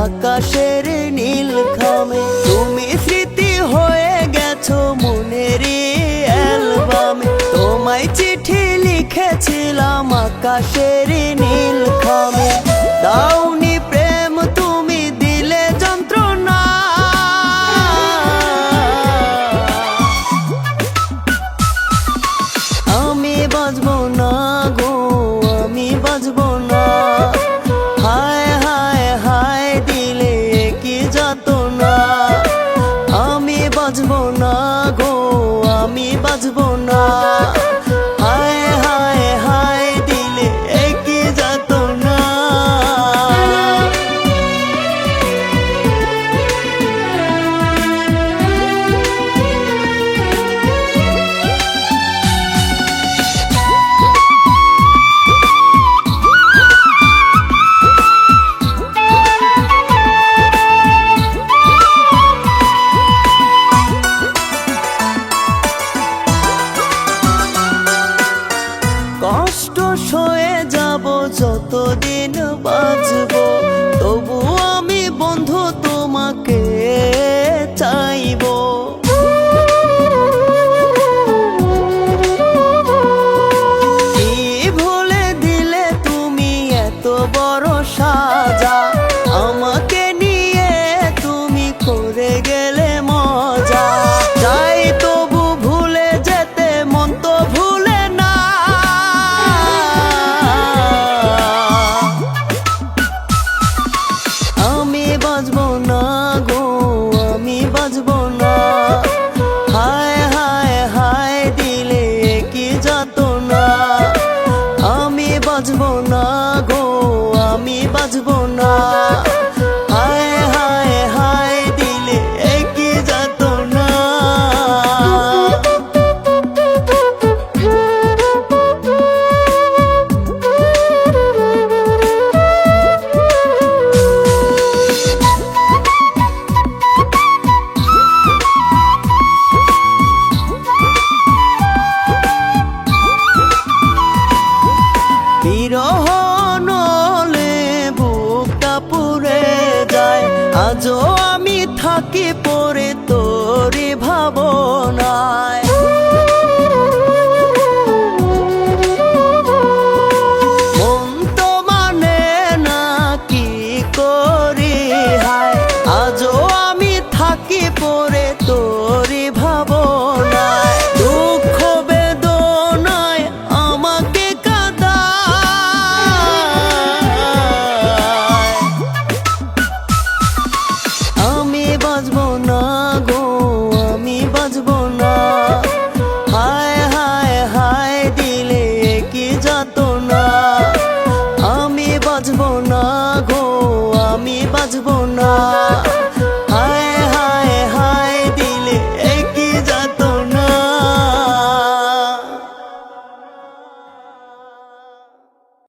আকাশের নীল খামে তুমি স্মৃতি হয়ে গেছো মনের অ্যালবামে। তোমায় চিঠি লিখেছিলাম আকাশের নীল খামে। দাওনি প্রেম তুমি দিলে যন্ত্রণা, আমি বাঁচবো না গো, আমি বাঁচবো না। হায় হায় হায় দিলে কি যাতনা, আমি বাঁচবো না গো, আমি বাঁচবো না। হায় হায় হায় দিলে কি যাতনা। কষ্ট সয়ে যাব যতদিন বাঁচবো, তবু আমি বন্ধু তোমাকে চাইবো। কি ভুলে দিলে তুমি এত বড় সাজা, আমাকে নিয়ে তুমি করে গেলে মজা। চাই তবু ভুলে যেতে, মন তো ভুলে না। আমি বাঁচবো না গো, আমি বাঁচবো না। হায় হায় হায় দিলে কি যাতনা, আমি বাঁচবো না গো, আমি বাঁচবো না। হায় হায় হায় দিলে কি যাতনা। বিরহ নলে বুকটা পুড়ে যায়, আজও আমি থাকি পড়ে তোরে ভাবনায়। মন তো মানে না কি করি হায়, আজও আমি থাকি পড়ে তোরে ভাবনায়। দুঃখ বেদনায় আমাকে আমি বাঁচবো না গো, আমি বাঁচবো না। হায় হায় হায় দিলে কি যাতনা, আমি বাঁচবো না গো, আমি বাঁচবো না।